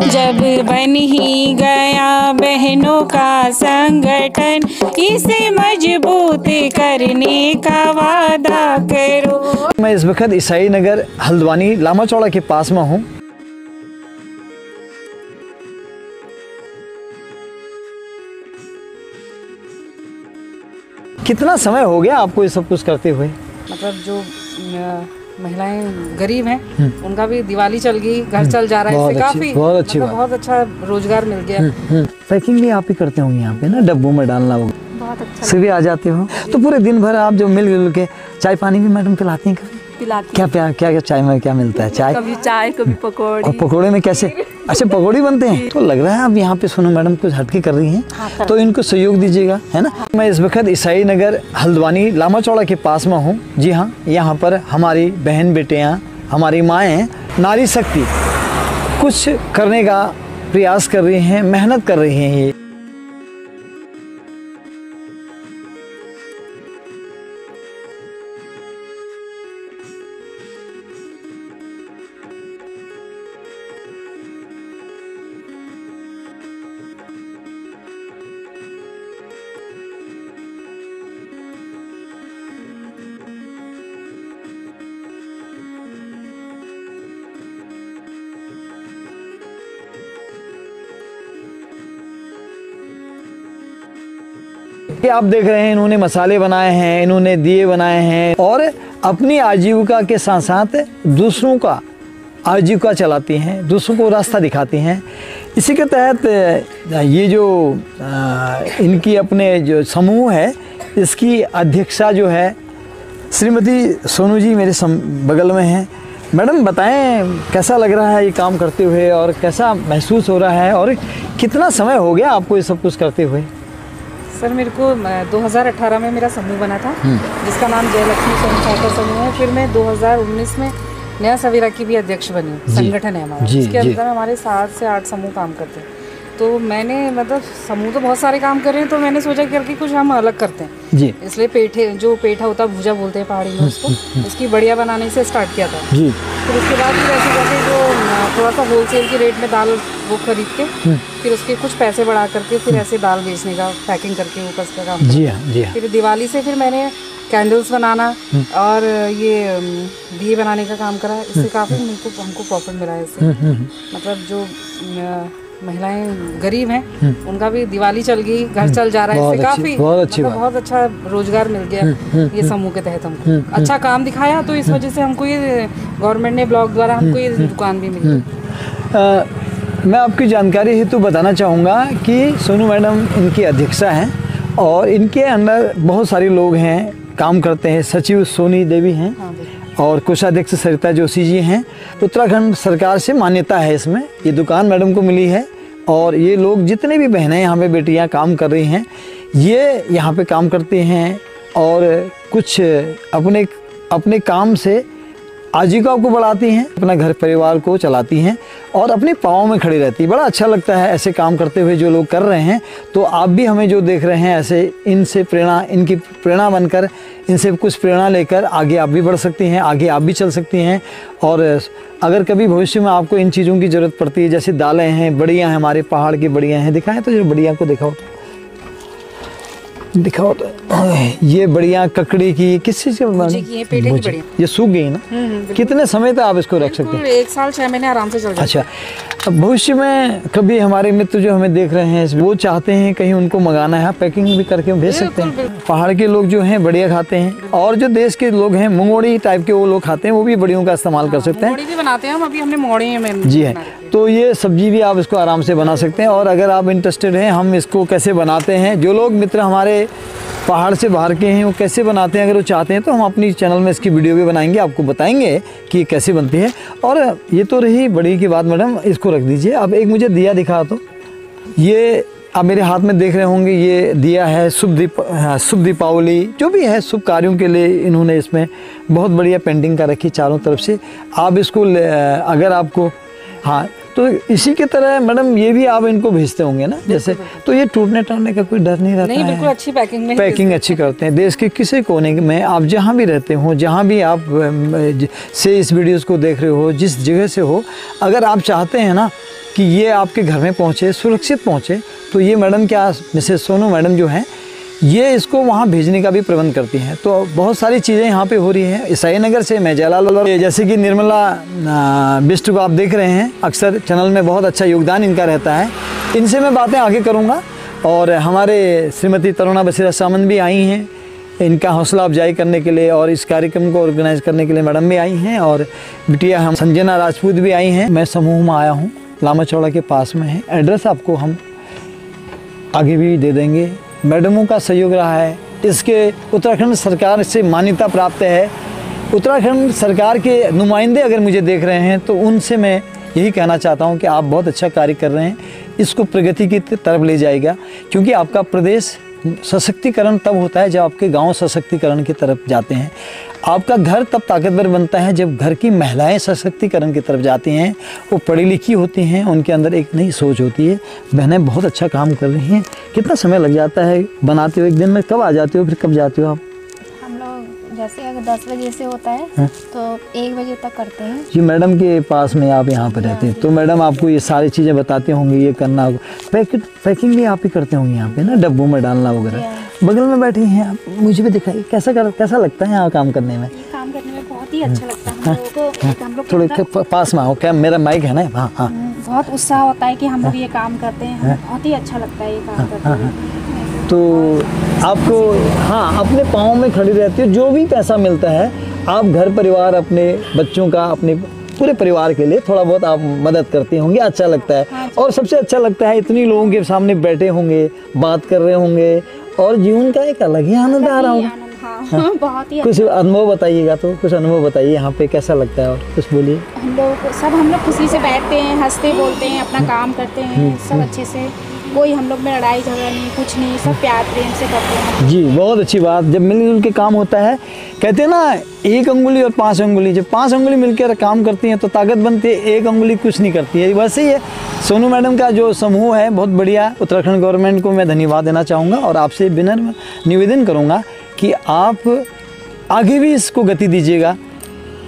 जब बन ही गया बहनों का संगठन, इसे मजबूत करने का वादा करो। मैं इस वक्त ईसाई नगर हल्द्वानी लामा चौड़ा के पास में हूँ। कितना समय हो गया आपको ये सब कुछ करते हुए? मतलब जो महिलाएं गरीब हैं उनका भी दिवाली चल गई, घर चल जा रहा है, इससे काफी बहुत अच्छी बात, बहुत अच्छा रोजगार मिल गया। पैकिंग भी आप ही करते होंगे यहाँ पे ना, डब्बों में डालना होगा, बहुत अच्छा सुबह आ जाते हो तो पूरे दिन भर आप जो मिल के चाय पानी भी मैडम पिलाती हैं? पिलाती क्या क्या चाय में क्या मिलता है? चाय, कभी चाय कभी पकौड़े। और पकौड़े में कैसे? अच्छा पकौड़े बनते हैं। तो लग रहा है आप यहाँ पे सोनू मैडम कुछ हटके कर रही हैं, तो इनको सहयोग दीजिएगा, है ना। मैं इस वक्त ईसाई नगर हल्द्वानी लामा चौड़ा के पास में हूँ। जी हाँ, यहाँ पर हमारी बहन बेटियाँ, हमारी माएँ, नारी शक्ति कुछ करने का प्रयास कर रही हैं, मेहनत कर रही हैं। ये आप देख रहे हैं, इन्होंने मसाले बनाए हैं, इन्होंने दिए बनाए हैं और अपनी आजीविका के साथ साथ दूसरों का आजीविका चलाती हैं, दूसरों को रास्ता दिखाती हैं। इसी के तहत ये जो इनकी अपने जो समूह है, इसकी अध्यक्षा जो है श्रीमती सोनू जी मेरे बगल में हैं। मैडम बताएं, कैसा लग रहा है ये काम करते हुए और कैसा महसूस हो रहा है और कितना समय हो गया आपको ये सब कुछ करते हुए? सर मेरे को 2018 में मेरा समूह बना था जिसका नाम जयलक्ष्मी स्वयं सहायता समूह है। फिर मैं 2019 में नया सवेरा की भी अध्यक्ष बनी, संगठन है हमारा, जिसके अंदर हमारे 7 से 8 समूह काम करते हैं। तो मैंने मतलब समूह तो बहुत सारे काम कर रहे हैं, तो मैंने सोचा करके कुछ हम अलग करते हैं जी। इसलिए पेठा होता है, भूजा बोलते हैं पहाड़ी में उसको, उसकी बढ़िया बनाने से स्टार्ट किया था जी। फिर उसके बाद फिर ऐसे करके जो थोड़ा सा होलसेल के रेट में दाल वो खरीद के फिर उसके कुछ पैसे बढ़ा करके फिर ऐसे दाल बेचने का, पैकिंग करके वो कसका काम जी जी। फिर दिवाली से फिर मैंने कैंडल्स बनाना और ये दिए बनाने का काम करा। इससे काफ़ी हमको प्रॉफिट मिला है इससे। मतलब जो महिलाएं गरीब हैं उनका भी दिवाली चल गई, घर चल जा रहा है, इससे काफी बहुत अच्छा रोजगार मिल गया ये समूह के तहत। हमको अच्छा काम दिखाया, तो इस वजह से हमको ये गवर्नमेंट ने ब्लॉक द्वारा हमको ये दुकान भी मिली। मैं आपकी जानकारी हेतु बताना चाहूँगा कि सोनू मैडम इनकी अध्यक्षा हैं और इनके अंदर बहुत सारे लोग हैं, काम करते हैं। सचिव सोनी देवी हैं और कोषाध्यक्ष सरिता जोशी जी हैं। उत्तराखंड सरकार से मान्यता है इसमें, ये दुकान मैडम को मिली है। और ये लोग जितने भी बहनें यहाँ पे बेटियाँ काम कर रही हैं, ये यहाँ पे काम करती हैं और कुछ अपने काम से आजीविका को बढ़ाती हैं, अपना घर परिवार को चलाती हैं और अपने पाँव में खड़ी रहती है। बड़ा अच्छा लगता है ऐसे काम करते हुए जो लोग कर रहे हैं। तो आप भी हमें जो देख रहे हैं, ऐसे इनकी प्रेरणा बनकर, इनसे कुछ प्रेरणा लेकर आगे आप भी बढ़ सकती हैं, आगे आप भी चल सकती हैं। और अगर कभी भविष्य में आपको इन चीज़ों की ज़रूरत पड़ती है, जैसे दालें हैं, बड़ियाँ हैं, हमारे पहाड़ की बड़ियाँ हैं, दिखाएं तो जो बड़ियाँ को दिखाओ तो ये बढ़िया ककड़ी की किस चीज़ की? पेठे की बढ़िया। ये सूख गई ना? कितने समय तक आप इसको रख सकते हैं? 1 साल 6 महीने आराम से चल जाएगा। अच्छा, भविष्य में कभी हमारे मित्र जो हमें देख रहे हैं, वो चाहते हैं कहीं उनको मंगाना है, पैकिंग भी करके भेज सकते हैं। पहाड़ के लोग जो हैं बढ़िया खाते हैं और जो देश के लोग हैं मुंगोड़ी टाइप के वो लोग खाते हैं, वो भी बढ़ियों का इस्तेमाल कर सकते हैं। भी बनाते हैं हम, अभी हमने मोड़ी में जी है। तो ये सब्जी भी आप इसको आराम से बना सकते हैं। और अगर आप इंटरेस्टेड हैं हम इसको कैसे बनाते हैं, जो लोग मित्र हमारे पहाड़ से बाहर के हैं वो कैसे बनाते हैं, अगर वो चाहते हैं तो हम अपनी चैनल में इसकी वीडियो भी बनाएंगे, आपको बताएंगे कि कैसे बनती है। और ये तो रही बड़ी की बात मैडम, इसको रख दीजिए। अब एक मुझे दिया दिखा, तो ये आप मेरे हाथ में देख रहे होंगे, ये दिया है शुभ दीपावली, जो भी है शुभ कार्यों के लिए इन्होंने इसमें बहुत बढ़िया पेंटिंग कर रखी चारों तरफ से। आप इसको अगर आपको हाँ तो इसी की तरह मैडम ये भी आप इनको भेजते होंगे ना जैसे, तो ये टूटने टाटने का कोई डर नहीं रहता नहीं, है? बिल्कुल अच्छी पैकिंग में पैकिंग अच्छी करते हैं। देश के किसी कोने में आप जहाँ भी रहते हो, जहाँ भी आप से इस वीडियोस को देख रहे हो, जिस जगह से हो, अगर आप चाहते हैं ना कि ये आपके घर में पहुँचे, सुरक्षित पहुँचे, तो ये मैडम क्या, मिसेस सोनू मैडम जो हैं, ये इसको वहाँ भेजने का भी प्रबंध करती हैं। तो बहुत सारी चीज़ें यहाँ पे हो रही हैं। ईसाई नगर से मैं जयलाल, जैसे कि निर्मला बिष्ट को आप देख रहे हैं, अक्सर चैनल में बहुत अच्छा योगदान इनका रहता है। इनसे मैं बातें आगे करूँगा। और हमारे श्रीमती तरुणा बसीरा सामंत भी आई हैं, इनका हौसला अफजाई करने के लिए और इस कार्यक्रम को ऑर्गेनाइज करने के लिए मैडम भी आई हैं। और बिटिया हम संजना राजपूत भी आई हैं। मैं समूह में आया हूँ, लामा चौड़ा के पास में है। एड्रेस आपको हम आगे भी दे देंगे। मैडमों का सहयोग रहा है। इसके उत्तराखंड सरकार से मान्यता प्राप्त है। उत्तराखंड सरकार के नुमाइंदे अगर मुझे देख रहे हैं तो उनसे मैं यही कहना चाहता हूं कि आप बहुत अच्छा कार्य कर रहे हैं। इसको प्रगति की तरफ ले जाएगा, क्योंकि आपका प्रदेश सशक्तिकरण तब होता है जब आपके गांव सशक्तिकरण की तरफ जाते हैं। आपका घर तब ताकतवर बनता है जब घर की महिलाएं सशक्तिकरण की तरफ जाती हैं, वो पढ़ी लिखी होती हैं, उनके अंदर एक नई सोच होती है। बहनें बहुत अच्छा काम कर रही हैं। कितना समय लग जाता है बनाते हो? एक दिन में कब आ जाते हो, फिर कब जाते हो आप? हम लोग जैसे अगर 10 बजे से होता है तो 1 बजे तक करते हैं। जी, मैडम के पास में आप यहाँ पर रहते हैं तो मैडम आपको ये सारी चीज़ें बताते होंगे, ये करना होगा। पैकिंग भी आप ही करते होंगे यहाँ पे ना, डब्बों में डालना वगैरह। बगल में बैठी हैं आप, मुझे भी दिखाइए कैसा लगता है यहाँ काम करने में? काम करने में बहुत ही अच्छा लगता है हम लोगों को। हम लोग थोड़े पास में आओ, क्या मेरा माइक है ना? हाँ हाँ। बहुत उत्साह होता है कि हम लोग ये काम करते हैं, बहुत ही अच्छा लगता है ये काम करते हैं। तो आपको, हाँ, अपने पाँव में खड़ी रहती हो। जो भी पैसा मिलता है आप घर परिवार, अपने बच्चों का, अपने पूरे परिवार के लिए थोड़ा बहुत आप मदद करती होंगे। अच्छा लगता है। और सबसे अच्छा लगता है इतनी लोगों के सामने बैठे होंगे, बात कर रहे होंगे, और जीवन का एक अलग ही आनंद आ रहा होगा। हाँ, बहुत ही कुछ अनुभव बताइएगा, तो कुछ अनुभव बताइए यहाँ पे कैसा लगता है, और कुछ बोलिए। हम लोग खुशी से बैठते हैं, हंसते बोलते हैं, अपना काम करते हैं सब अच्छे से। कोई हम लोग में लड़ाई झगड़ा नहीं, कुछ नहीं, सब प्यार प्रेम से करते हैं। जी, बहुत अच्छी बात। जब मिलजुल के काम होता है, कहते हैं ना, 1 अंगुली और 5 अंगुली, जब 5 अंगुली मिलकर काम करती हैं तो ताकत बनती है। 1 अंगुली कुछ नहीं करती है। वैसे ही है सोनू मैडम का जो समूह है, बहुत बढ़िया। उत्तराखंड गवर्नमेंट को मैं धन्यवाद देना चाहूँगा और आपसे विनम्र निवेदन करूँगा कि आप आगे भी इसको गति दीजिएगा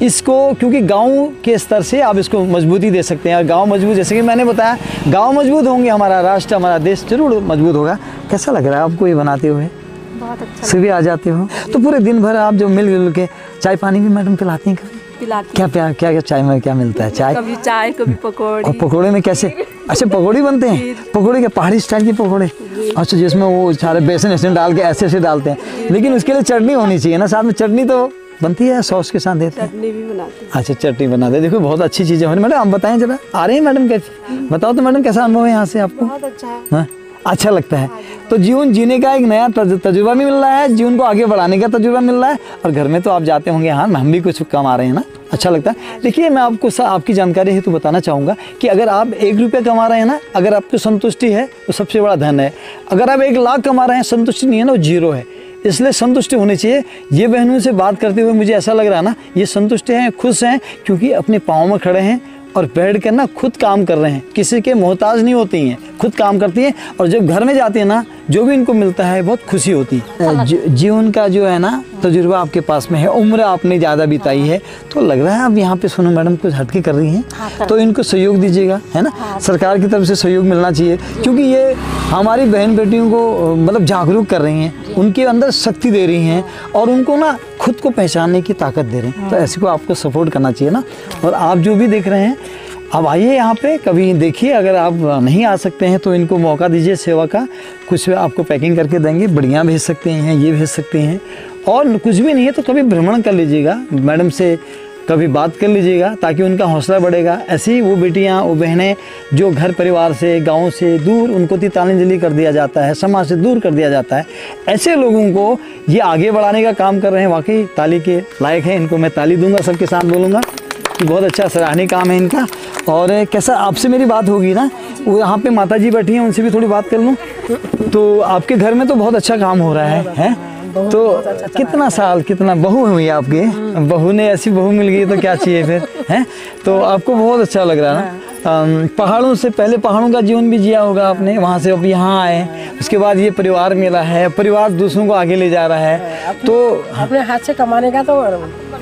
इसको, क्योंकि गांव के स्तर से आप इसको मजबूती दे सकते हैं। और गांव मजबूत, जैसे कि मैंने बताया, गांव मजबूत होंगे, हमारा राष्ट्र, हमारा देश जरूर मजबूत होगा। कैसा लग रहा है आपको ये बनाते हुए? बहुत अच्छा। सुबह आ जाते हो तो पूरे दिन भर आप जो मिलजुल के चाय पानी भी मैडम पिलाती हैं? कभी पिलाती हैं। क्या चाय में क्या मिलता है? चाय, कभी चाय, कभी पकौड़े। और पकौड़े में कैसे? अच्छा, पकौड़े बनते हैं। पकौड़े के पहाड़ी स्टाइल के पकौड़े? अच्छा, जिसमें वो सारे बेसन डाल के ऐसे डालते हैं। लेकिन उसके लिए चटनी होनी चाहिए ना साथ में? चटनी तो बनती है, सॉस के साथ देते हैं? चटनी भी बनाते हैं। अच्छा, चटनी बनाते हैं। देखो बहुत अच्छी चीज़ें हो रही। मैडम आप बताएं जरा, आ रहे हैं मैडम? कैसे बताओ तो मैडम, कैसा अनुभव है यहाँ से आपको? बहुत अच्छा है। हाँ, अच्छा लगता है। तो जीवन जीने का एक नया तजुर्बा भी मिल रहा है, जीवन को आगे बढ़ाने का तजुर्बा मिल रहा है। और घर में तो आप जाते होंगे, हाँ हम भी कुछ कमा रहे हैं ना, अच्छा लगता है। देखिए, मैं आपको आपकी जानकारी हेतु बताना चाहूँगा कि अगर आप 1 रुपया कमा रहे हैं ना, अगर आपको संतुष्टि है तो सबसे बड़ा धन है। अगर आप 1 लाख कमा रहे हैं, संतुष्टि नहीं है ना, वो 0 है। इसलिए संतुष्टि होनी चाहिए। ये बहनों से बात करते हुए मुझे ऐसा लग रहा है ना, ये संतुष्ट हैं, खुश हैं, क्योंकि अपने पाँव में खड़े हैं और बैठ कर ना खुद काम कर रहे हैं। किसी के मोहताज नहीं होती हैं, खुद काम करती हैं। और जब घर में जाती है ना, जो भी इनको मिलता है बहुत खुशी होती है। जीवन का जो है ना तजुर्बा आपके पास में है, उम्र आपने ज़्यादा बिताई है, तो लग रहा है आप यहाँ पे सोनू मैडम कुछ हटके कर रही हैं। तो इनको सहयोग दीजिएगा, है ना? सरकार की तरफ से सहयोग मिलना चाहिए, क्योंकि ये हमारी बहन बेटियों को मतलब जागरूक कर रही हैं, उनके अंदर शक्ति दे रही हैं और उनको ना खुद को पहचानने की ताकत दे रही हैं। तो ऐसे को आपको सपोर्ट करना चाहिए ना। और आप जो भी देख रहे हैं, अब आइए यहाँ पे, कभी देखिए। अगर आप नहीं आ सकते हैं तो इनको मौका दीजिए सेवा का। कुछ आपको पैकिंग करके देंगे, बढ़िया भेज सकते हैं, ये भेज सकते हैं। और कुछ भी नहीं है तो कभी भ्रमण कर लीजिएगा, मैडम से कभी बात कर लीजिएगा, ताकि उनका हौसला बढ़ेगा। ऐसे ही वो बेटियाँ, वो बहनें जो घर परिवार से, गांव से दूर, उनको तिलांजलि कर दिया जाता है, समाज से दूर कर दिया जाता है, ऐसे लोगों को ये आगे बढ़ाने का काम कर रहे हैं। वाकई ताली के लायक है। इनको मैं ताली दूंगा, सबके साथ बोलूँगा कि बहुत अच्छा सराहनीय काम है इनका। और कैसा आपसे मेरी बात होगी ना, वो यहाँ पे माता जी बैठी हैं, उनसे भी थोड़ी बात कर लूँ। तो आपके घर में तो बहुत अच्छा काम हो रहा है? तो कितना साल, कितना बहू हुई आपकी? बहू ने ऐसी बहू मिल गई तो क्या चाहिए फिर, हैं? तो आपको बहुत अच्छा लग रहा है ना? पहाड़ों से पहले पहाड़ों का जीवन भी जिया होगा आपने, वहाँ से अब यहाँ आए, उसके बाद ये परिवार मिला है, परिवार दूसरों को आगे ले जा रहा है, तो अपने हाथ से कमाने का तो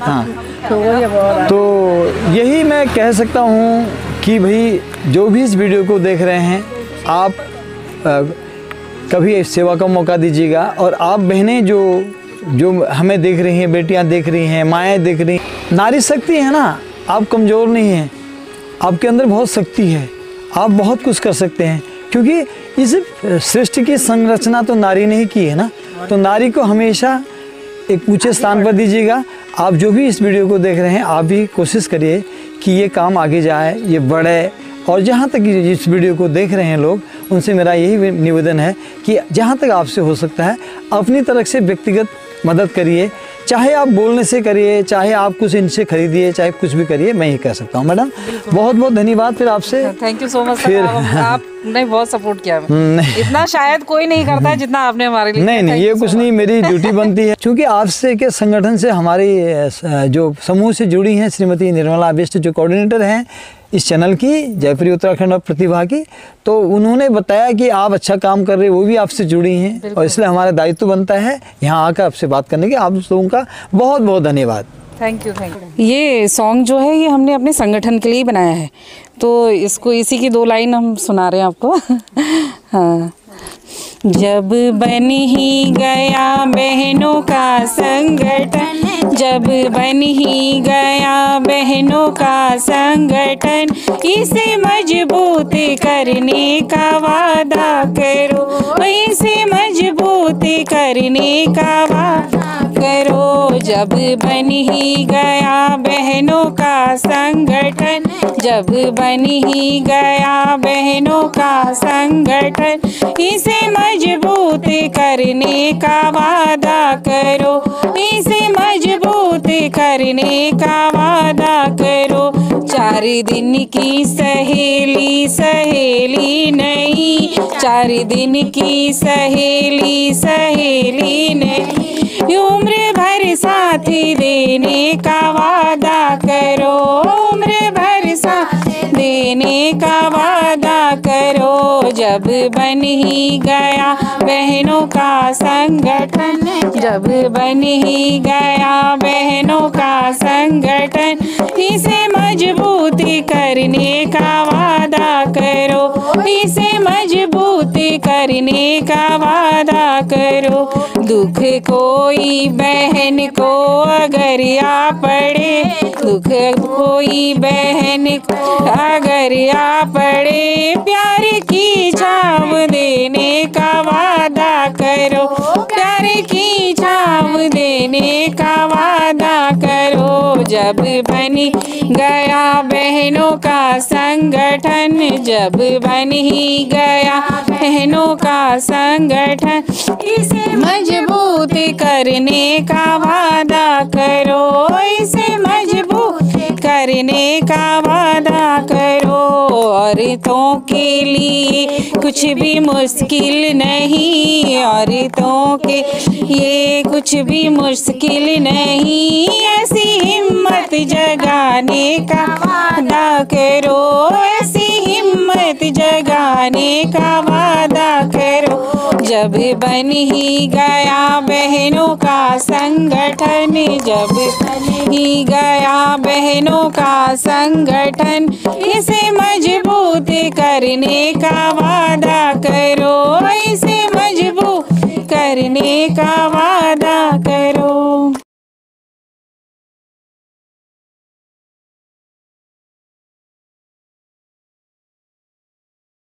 हाँ, तो यही मैं कह सकता हूँ कि भाई जो भी इस वीडियो को देख रहे हैं, आप कभी सेवा का मौका दीजिएगा। और आप बहनें जो हमें देख रही हैं, बेटियां देख रही हैं, माएँ देख रही हैं, नारी शक्ति है ना, आप कमज़ोर नहीं हैं, आपके अंदर बहुत शक्ति है, आप बहुत कुछ कर सकते हैं, क्योंकि इस सृष्टि की संरचना तो नारी ने ही की है ना। तो नारी को हमेशा एक ऊंचे स्थान पर दीजिएगा। आप जो भी इस वीडियो को देख रहे हैं, आप भी कोशिश करिए कि ये काम आगे जाए, ये बढ़े। और जहाँ तक इस वीडियो को देख रहे हैं लोग, उनसे मेरा यही निवेदन है कि जहाँ तक आपसे हो सकता है अपनी तरफ से व्यक्तिगत मदद करिए, चाहे आप बोलने से करिए, चाहे आप कुछ इनसे खरीदिए, चाहे कुछ भी करिए, मैं ये कह सकता हूँ। मैडम बहुत बहुत धन्यवाद फिर आपसे। Thank you so much. फिर आपने बहुत सपोर्ट किया, इतना शायद कोई नहीं करता है जितना आपने हमारे लिए। नहीं, ये कुछ नहीं, मेरी ड्यूटी बनती है, क्योंकि आपसे के संगठन से हमारी जो समूह से जुड़ी हैं श्रीमती निर्मला बिष्ट, जो कोऑर्डिनेटर हैं इस चैनल की, जयपुरी उत्तराखंड और प्रतिभा की, तो उन्होंने बताया कि आप अच्छा काम कर रहे हैं, वो भी आपसे जुड़ी हैं, और इसलिए हमारा दायित्व बनता है यहाँ आकर आपसे बात करने की। आप लोगों का बहुत बहुत धन्यवाद। Thank you. ये सॉन्ग जो है ये हमने अपने संगठन के लिए बनाया है, तो इसको इसी की 2 लाइन हम सुना रहे हैं आपको। हाँ। जब बन ही गया बहनों का संगठन, जब बन ही गया बहनों का संगठन, इसे मजबूत करने का वादा करो, इसे मजबूत करने का वादा करो। जब बन ही गया बहनों का संगठन, जब बन ही गया बहनों का संगठन, इसे मजबूत करने का वादा करो, इसे मजबूत करने का वादा करो। 4 दिन की सहेली सहेली नहीं, 4 दिन की सहेली सहेली नहीं, उम्र भर साथ देने का वादा करो, उम्र भर साथ देने का वादा करो। जब बन ही गया बहनों का संगठन, जब बन ही गया बहनों का संगठन, इसे मजबूत करने का वादा करो, इसे मजबूत करने का वादा करो। दुख कोई बहन को अगर आ पड़े, दुख कोई बहन को अगर आ पड़े, प्यार की छाव देने का वादा करो, प्यार की छाव देने का वादा करो। जब बन गया बहनों का संगठन, जब बन ही गया बहनों का संगठन, इसे मजबूत करने का वादा करो, इसे मजबूत करने का वादा करो। औरतों के लिए कुछ भी मुश्किल नहीं, औरतों के ये कुछ भी मुश्किल नहीं, ऐसी हिम्मत जगाने का वादा करो, ऐसी हिम्मत जगाने का वादा करो। जब बन ही गया बहनों का संगठन, जब बन ही गया बहनों का संगठन, इसे मजबूत करने का वादा करो, इसे मजबूत करने का वादा